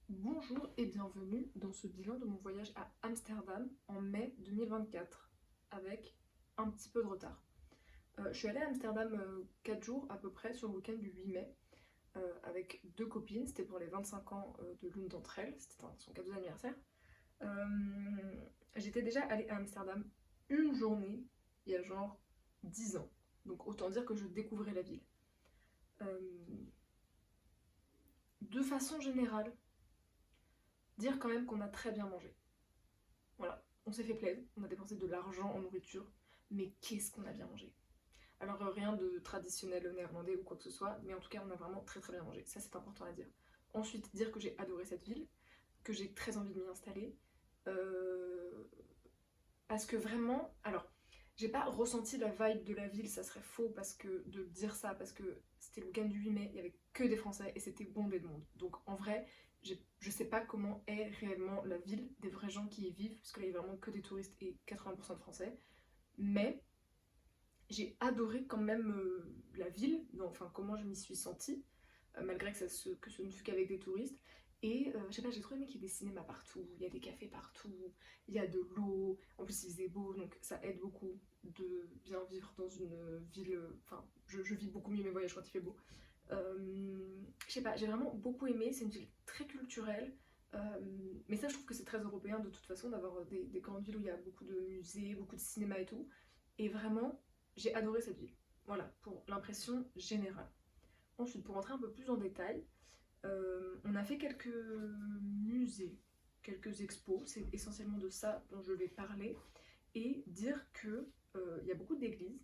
Bonjour et bienvenue dans ce bilan de mon voyage à Amsterdam en mai 2024, avec un petit peu de retard. Je suis allée à Amsterdam 4 jours à peu près sur le week-end du 8 mai, avec deux copines, c'était pour les 25 ans de l'une d'entre elles, c'était son cadeau d'anniversaire. J'étais déjà allée à Amsterdam une journée, il y a genre 10 ans, donc autant dire que je découvrais la ville. Euh, de façon générale, dire quand même qu'on a très bien mangé. Voilà, on s'est fait plaisir, on a dépensé de l'argent en nourriture, mais qu'est-ce qu'on a bien mangé. Alors rien de traditionnel néerlandais ou quoi que ce soit, mais en tout cas on a vraiment très très bien mangé, ça c'est important à dire. Ensuite, dire que j'ai adoré cette ville, que j'ai très envie de m'y installer, euh, parce que vraiment, alors j'ai pas ressenti la vibe de la ville, ça serait faux parce que de dire ça, parce que c'était le week-end du 8 mai, il y avait que des Français et c'était bondé de monde. Donc en vrai, je sais pas comment est réellement la ville, des vrais gens qui y vivent, parce que là il y a vraiment que des touristes et 80% de Français. Mais j'ai adoré quand même la ville, enfin comment je m'y suis sentie, malgré que ce ne fût qu'avec des touristes. Et je sais pas, j'ai trop aimé qu'il y ait des cinémas partout, il y a des cafés partout, il y a de l'eau, en plus il faisait beau, donc ça aide beaucoup de bien vivre dans une ville. Enfin, je vis beaucoup mieux mes voyages quand il fait beau. Je sais pas, j'ai vraiment beaucoup aimé, c'est une ville très culturelle. euh, mais ça, je trouve que c'est très européen de toute façon d'avoir des grandes villes où il y a beaucoup de musées, beaucoup de cinéma et tout. Et vraiment, j'ai adoré cette ville. Voilà, pour l'impression générale. Ensuite, pour rentrer un peu plus en détail, on a fait quelques musées, quelques expos, c'est essentiellement de ça dont je vais parler, et dire que il y a beaucoup d'églises,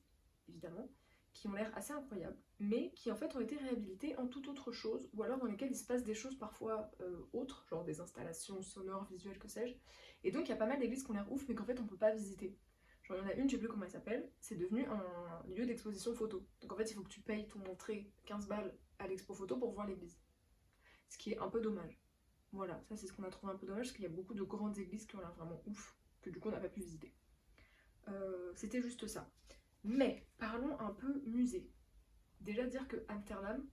évidemment, qui ont l'air assez incroyables, mais qui en fait ont été réhabilitées en toute autre chose, ou alors dans lesquelles il se passe des choses parfois autres, genre des installations sonores, visuelles, que sais-je. Et donc il y a pas mal d'églises qui ont l'air ouf, mais qu'en fait on peut pas visiter. Genre il y en a une, je sais plus comment elle s'appelle, c'est devenu un lieu d'exposition photo. Donc en fait il faut que tu payes ton entrée 15 balles à l'expo photo pour voir l'église. Ce qui est un peu dommage. Voilà, ça c'est ce qu'on a trouvé un peu dommage, parce qu'il y a beaucoup de grandes églises qui ont l'air vraiment ouf, que du coup on n'a pas pu visiter. C'était juste ça. Mais parlons un peu musée. Déjà dire que Amsterdam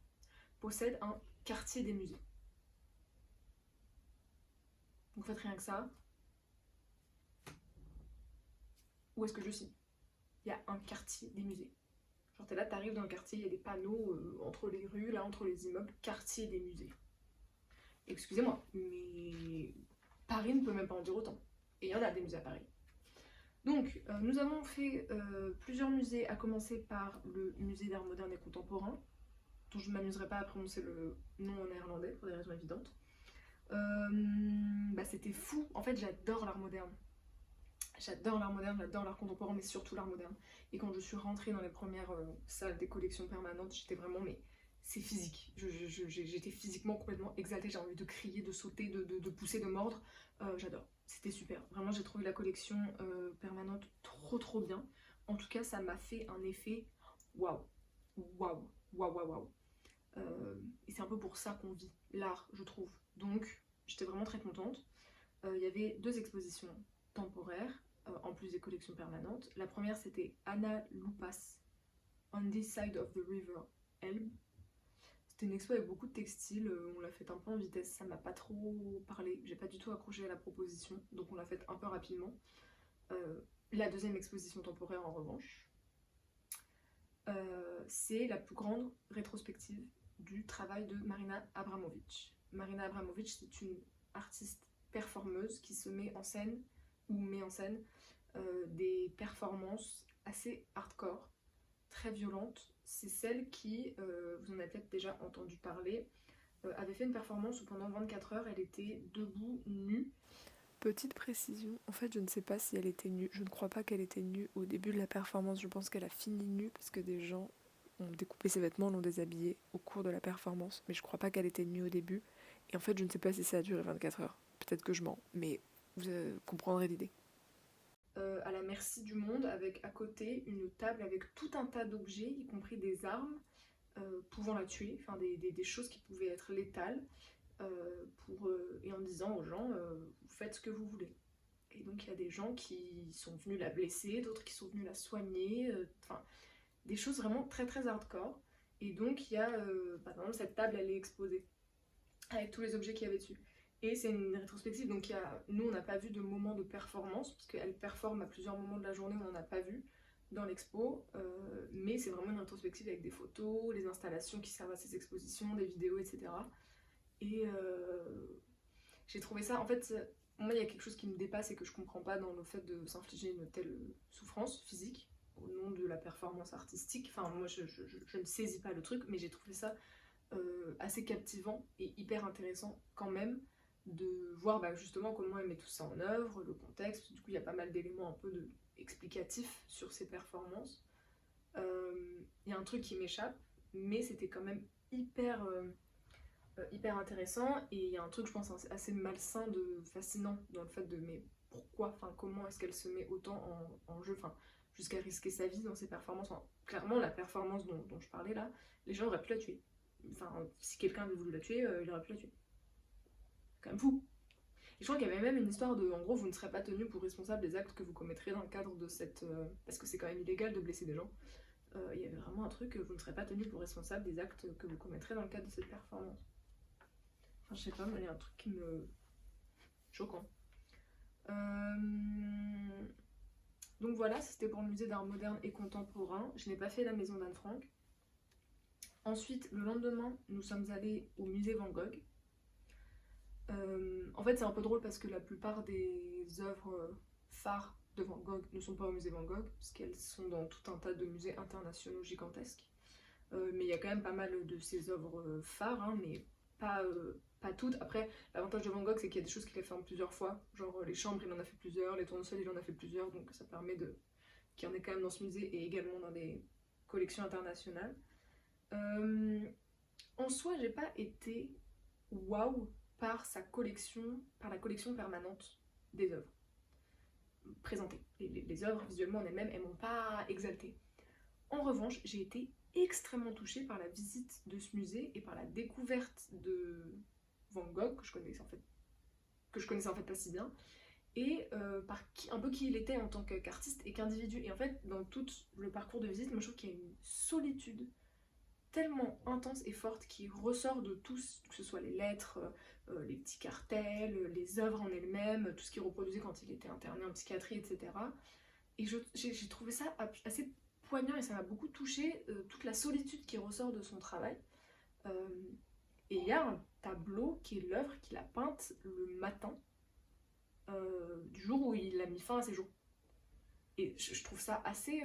possède un quartier des musées. Donc faites rien que ça. Où est-ce que je suis? Il y a un quartier des musées. Genre t'es là, t'arrives dans le quartier, il y a des panneaux entre les rues, là entre les immeubles, quartier des musées. Excusez-moi, mais Paris ne peut même pas en dire autant. Et il y en a des musées à Paris. Donc, nous avons fait plusieurs musées, à commencer par le musée d'art moderne et contemporain, dont je ne m'amuserai pas à prononcer le nom en néerlandais pour des raisons évidentes. C'était fou. En fait, j'adore l'art moderne. J'adore l'art moderne, j'adore l'art contemporain, mais surtout l'art moderne. Et quand je suis rentrée dans les premières salles des collections permanentes, j'étais vraiment, mais c'est physique. J'étais physiquement complètement exaltée. J'ai envie de crier, de sauter, de pousser, de mordre. J'adore. C'était super. Vraiment, j'ai trouvé la collection permanente trop trop bien. En tout cas, ça m'a fait un effet waouh, waouh, waouh, waouh, waouh. Et c'est un peu pour ça qu'on vit l'art, je trouve. Donc, j'étais vraiment très contente. Il y avait deux expositions temporaires, en plus des collections permanentes. La première, c'était Anna Lupas, On This Side of the River Elbe. C'était une expo avec beaucoup de textiles, on l'a fait un peu en vitesse, ça m'a pas trop parlé, j'ai pas du tout accroché à la proposition, donc on l'a fait un peu rapidement. La deuxième exposition temporaire, en revanche, c'est la plus grande rétrospective du travail de Marina Abramovic. Marina Abramovic, c'est une artiste performeuse qui se met en scène, ou met en scène, des performances assez hardcore, très violentes. C'est celle qui, vous en avez peut-être déjà entendu parler, avait fait une performance où pendant 24 heures, elle était debout, nue. Petite précision, en fait je ne sais pas si elle était nue, je ne crois pas qu'elle était nue au début de la performance, je pense qu'elle a fini nue parce que des gens ont découpé ses vêtements, l'ont déshabillée au cours de la performance, mais je crois pas qu'elle était nue au début, et en fait je ne sais pas si ça a duré 24 heures, peut-être que je mens, mais vous comprendrez l'idée. À la merci du monde, avec à côté une table avec tout un tas d'objets, y compris des armes pouvant la tuer, enfin des choses qui pouvaient être létales, et en disant aux gens vous faites ce que vous voulez. Et donc il y a des gens qui sont venus la blesser, d'autres qui sont venus la soigner, enfin des choses vraiment très très hardcore. Et donc il y a, par exemple, cette table elle est exposée avec tous les objets qu'il y avait dessus. Et c'est une rétrospective, donc nous on n'a pas vu de moment de performance, parce qu'elle performe à plusieurs moments de la journée, on n'en a pas vu dans l'expo, mais c'est vraiment une rétrospective avec des photos, les installations qui servent à ces expositions, des vidéos, etc. Et j'ai trouvé ça, en fait, moi il y a quelque chose qui me dépasse et que je comprends pas dans le fait de s'infliger une telle souffrance physique au nom de la performance artistique. Enfin, moi je ne saisis pas le truc, mais j'ai trouvé ça assez captivant et hyper intéressant quand même de voir justement comment elle met tout ça en œuvre, le contexte. Du coup, il y a pas mal d'éléments un peu explicatifs sur ses performances. Il y a un truc qui m'échappe, mais c'était quand même hyper intéressant. Et il y a un truc, je pense, assez malsain, fascinant dans le fait de mais pourquoi, enfin comment est-ce qu'elle se met autant en jeu, enfin jusqu'à risquer sa vie dans ses performances. Enfin, clairement, la performance dont je parlais là, les gens auraient pu la tuer. Enfin, si quelqu'un avait voulu la tuer, il aurait pu la tuer. C'est quand même fou. Et je crois qu'il y avait même une histoire de, en gros, vous ne serez pas tenu pour responsable des actes que vous commettrez dans le cadre de cette... parce que c'est quand même illégal de blesser des gens. Il y avait vraiment un truc, vous ne serez pas tenu pour responsable des actes que vous commettrez dans le cadre de cette performance. Enfin, je sais pas, mais il y a un truc qui me... choquant. Donc voilà, c'était pour le musée d'art moderne et contemporain. Je n'ai pas fait la maison d'Anne Frank. Ensuite, le lendemain, nous sommes allés au musée Van Gogh. En fait, c'est un peu drôle parce que la plupart des œuvres phares de Van Gogh ne sont pas au musée Van Gogh, parce qu'elles sont dans tout un tas de musées internationaux gigantesques. Mais il y a quand même pas mal de ces œuvres phares, hein, mais pas toutes. Après, l'avantage de Van Gogh, c'est qu'il y a des choses qu'il a fait en plusieurs fois. Genre les chambres, il en a fait plusieurs, les tournesols, il en a fait plusieurs, donc ça permet qu'il y en ait quand même dans ce musée et également dans des collections internationales. En soi, j'ai pas été waouh par la collection permanente des œuvres présentées. Les œuvres visuellement en elles-mêmes, elles m'ont pas exaltée. En revanche, j'ai été extrêmement touchée par la visite de ce musée et par la découverte de Van Gogh, que je connaissais en fait pas si bien, et par un peu qui il était en tant qu'artiste et qu'individu. Et en fait, dans tout le parcours de visite, moi je trouve qu'il y a une solitude tellement intense et forte qui ressort de tous, que ce soit les lettres, les petits cartels, les œuvres en elles-mêmes, tout ce qu'il reproduisait quand il était interné en psychiatrie, etc. Et j'ai trouvé ça assez poignant et ça m'a beaucoup touché, toute la solitude qui ressort de son travail. Et il y a un tableau qui est l'œuvre qu'il a peinte le matin du jour où il a mis fin à ses jours. Et je trouve ça assez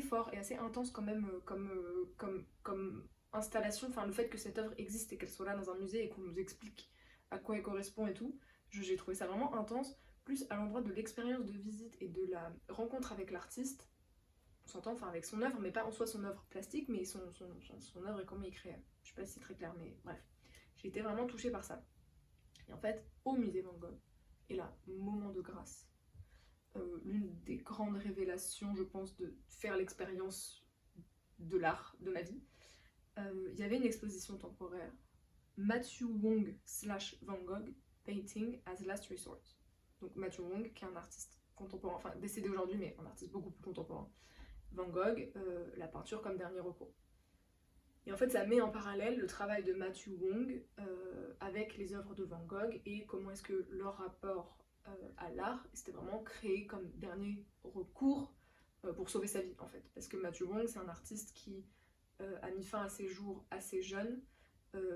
fort et assez intense quand même comme installation, enfin le fait que cette œuvre existe et qu'elle soit là dans un musée et qu'on nous explique à quoi elle correspond et tout, j'ai trouvé ça vraiment intense, plus à l'endroit de l'expérience de visite et de la rencontre avec l'artiste, on s'entend, enfin avec son œuvre, mais pas en soi son œuvre plastique, mais son œuvre et comment il crée. Je sais pas si c'est très clair, mais bref. J'ai été vraiment touchée par ça. Et en fait, au musée Van Gogh, et là, moment de grâce, l'une des grandes révélations, je pense, de faire l'expérience de l'art de ma vie. Il y avait une exposition temporaire, Matthew Wong / Van Gogh, Painting as Last Resort. Donc Matthew Wong, qui est un artiste contemporain, enfin décédé aujourd'hui, mais un artiste beaucoup plus contemporain. Van Gogh, la peinture comme dernier recours. Et en fait, ça met en parallèle le travail de Matthew Wong avec les œuvres de Van Gogh et comment est-ce que leur rapport à l'art, c'était vraiment créé comme dernier recours pour sauver sa vie en fait. Parce que Matthew Wong, c'est un artiste qui a mis fin à ses jours assez jeune,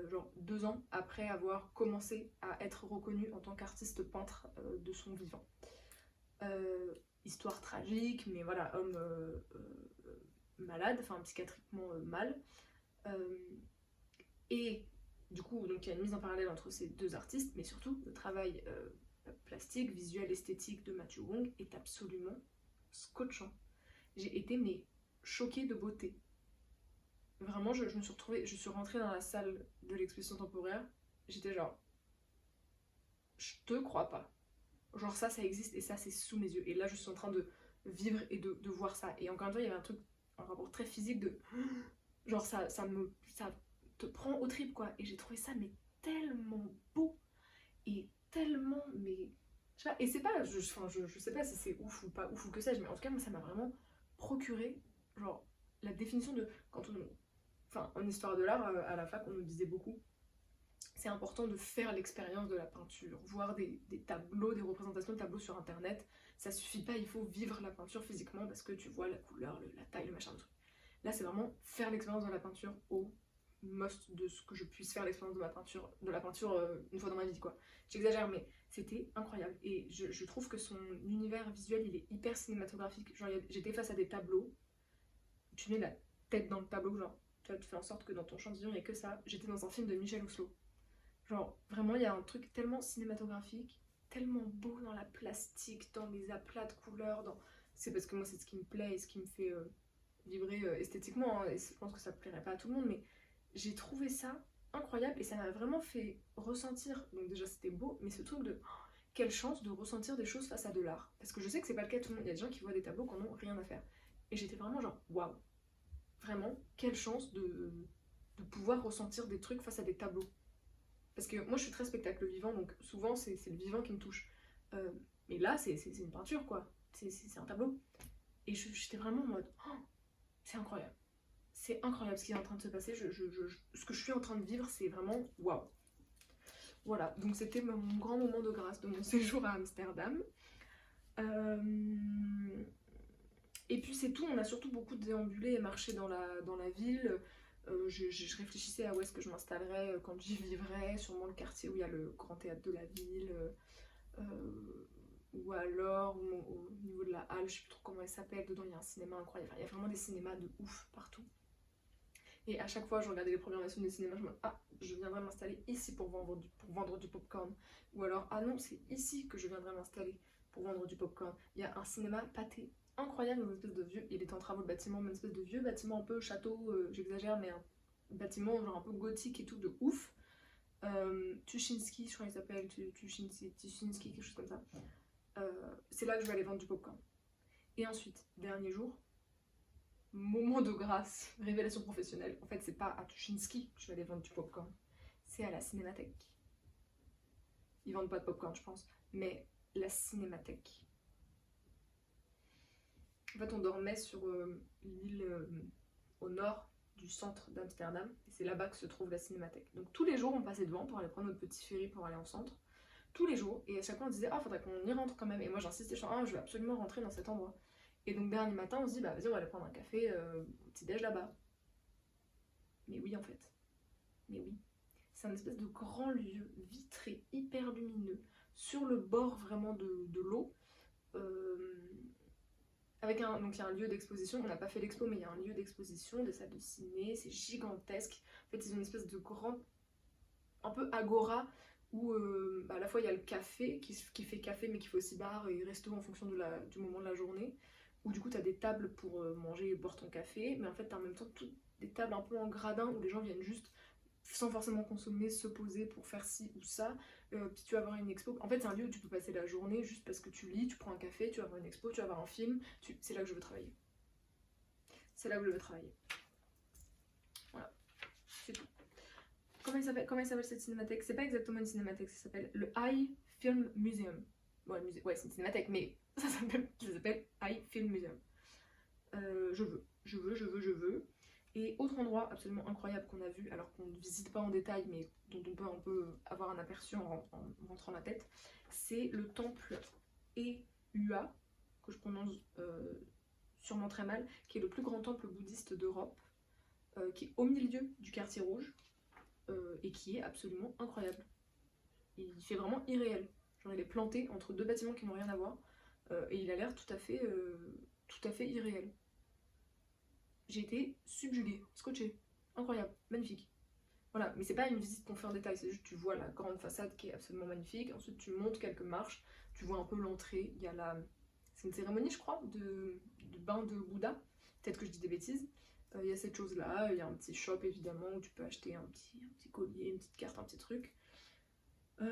genre 2 ans après avoir commencé à être reconnu en tant qu'artiste peintre de son vivant. Histoire tragique, mais voilà, homme malade, enfin psychiatriquement mal. Et du coup, donc il y a une mise en parallèle entre ces deux artistes, mais surtout le travail plastique, visuel, esthétique de Matthew Wong est absolument scotchant. J'ai été choquée de beauté. Vraiment, je me suis retrouvée, je suis rentrée dans la salle de l'exposition temporaire, j'étais genre, je te crois pas. Genre ça existe et ça c'est sous mes yeux. Et là je suis en train de vivre et de voir ça. Et encore une fois, il y avait un rapport très physique de... Genre ça te prend au trip quoi. Et j'ai trouvé ça tellement beau. Et tellement, je sais pas, et c'est pas, je sais pas si c'est ouf ou pas ouf ou que sais-je, mais en tout cas moi ça m'a vraiment procuré, genre, la définition de, quand on... Enfin, en histoire de l'art, à la fac, on nous disait beaucoup, c'est important de faire l'expérience de la peinture, voir des tableaux, des représentations de tableaux sur internet. Ça suffit pas, il faut vivre la peinture physiquement parce que tu vois la couleur, la taille, le machin, le truc. Là, c'est vraiment faire l'expérience de la peinture au must de ce que je puisse faire l'expérience de la peinture une fois dans ma vie, quoi. J'exagère, mais c'était incroyable. Et je trouve que son univers visuel, il est hyper cinématographique. Genre, j'étais face à des tableaux, tu mets la tête dans le tableau, genre, tu fais en sorte que dans ton champ de vision, il n'y a que ça. J'étais dans un film de Michel Oslo. Genre, vraiment, il y a un truc tellement cinématographique, tellement beau dans la plastique, dans les aplats de couleurs, dans... C'est parce que moi, c'est ce qui me plaît et ce qui me fait vibrer esthétiquement, hein, et je pense que ça plairait pas à tout le monde, mais j'ai trouvé ça incroyable et ça m'a vraiment fait ressentir, donc déjà c'était beau, mais ce truc de quelle chance de ressentir des choses face à de l'art. Parce que je sais que c'est pas le cas de tout le monde, il y a des gens qui voient des tableaux qui n'ont rien à faire. Et j'étais vraiment genre, waouh, vraiment, quelle chance de pouvoir ressentir des trucs face à des tableaux. Parce que moi je suis très spectacle vivant, donc souvent c'est le vivant qui me touche. Mais là c'est une peinture quoi, c'est un tableau. Et j'étais vraiment en mode, oh, c'est incroyable. C'est incroyable ce qui est en train de se passer. Ce que je suis en train de vivre, c'est vraiment waouh. Voilà, donc c'était mon grand moment de grâce de mon séjour à Amsterdam. Et puis c'est tout, on a surtout beaucoup déambulé et marché dans la ville. Je réfléchissais à où est-ce que je m'installerais quand j'y vivrais, sûrement le quartier où il y a le grand théâtre de la ville, ou alors au niveau de la halle, je sais plus trop comment elle s'appelle, dedans il y a un cinéma incroyable, il y a vraiment des cinémas de ouf partout. Et à chaque fois je regardais les programmations des cinémas, je me dis ah, je viendrai m'installer ici pour vendre du popcorn. Ou alors ah non, c'est ici que je viendrai m'installer pour vendre du popcorn. Il y a un cinéma pâté incroyable dans une espèce de vieux, il est en travaux de bâtiment, mais une espèce de vieux bâtiment un peu château, j'exagère, mais un bâtiment genre un peu gothique et tout de ouf. Tuschinski, je crois qu'il s'appelle, Tuschinski, quelque chose comme ça. C'est là que je vais aller vendre du popcorn. Et ensuite, dernier jour, moment de grâce, révélation professionnelle. En fait, c'est pas à Tuschinski que je vais aller vendre du popcorn, c'est à la Cinémathèque. Ils vendent pas de popcorn, je pense, mais la Cinémathèque. En fait, on dormait sur l'île au nord du centre d'Amsterdam, et c'est là-bas que se trouve la Cinémathèque. Donc tous les jours, on passait devant pour aller prendre notre petit ferry pour aller en centre. Tous les jours, et à chaque fois on disait ah faudrait qu'on y rentre quand même, et moi j'insistais genre ah je vais absolument rentrer dans cet endroit. Et donc dernier matin on se dit bah vas-y on va aller prendre un café au petit déj là-bas. Mais oui en fait, mais oui, c'est un espèce de grand lieu vitré, hyper lumineux, sur le bord vraiment de l'eau, avec donc il y a un lieu d'exposition, on n'a pas fait l'expo mais il y a un lieu d'exposition, des salles de ciné, c'est gigantesque. En fait ils ont une espèce de grand, un peu agora, où à la fois il y a le café qui fait café mais qui fait aussi bar et resto en fonction du moment de la journée, où du coup tu as des tables pour manger et boire ton café, mais en fait tu as en même temps toutes des tables un peu en gradin où les gens viennent juste sans forcément consommer, se poser pour faire ci ou ça. Puis tu vas avoir une expo, en fait c'est un lieu où tu peux passer la journée juste parce que tu lis, tu prends un café, tu vas avoir une expo, tu vas avoir un film, c'est là que je veux travailler. C'est là où je veux travailler. Voilà, c'est tout. Comment il s'appelle cette cinémathèque? C'est pas exactement une cinémathèque, ça s'appelle le Eye Film Museum. Bon, ouais, c'est une cinémathèque, mais ça s'appelle Eye Film Museum. Je veux. Et autre endroit absolument incroyable qu'on a vu, alors qu'on ne visite pas en détail, mais dont on peut un peu avoir un aperçu en montrant la tête, c'est le temple Eua, que je prononce sûrement très mal, qui est le plus grand temple bouddhiste d'Europe, qui est au milieu du quartier rouge. Et qui est absolument incroyable. Il fait vraiment irréel. Genre il est planté entre deux bâtiments qui n'ont rien à voir, et il a l'air tout à fait irréel. J'ai été subjuguée, scotchée, incroyable, magnifique. Voilà, mais c'est pas une visite qu'on fait en détail, c'est juste tu vois la grande façade qui est absolument magnifique, ensuite tu montes quelques marches, tu vois un peu l'entrée, il y a c'est une cérémonie je crois, de bain de Bouddha, peut-être que je dis des bêtises. Il y a cette chose là, il y a un petit shop évidemment où tu peux acheter un petit collier, une petite carte, un petit truc. Mais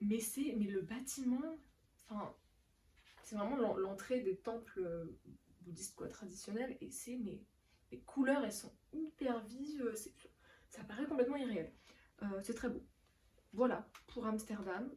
le bâtiment, enfin, c'est vraiment l'entrée des temples bouddhistes quoi, traditionnels, et les couleurs elles sont hyper vives, ça paraît complètement irréel. C'est très beau. Voilà pour Amsterdam.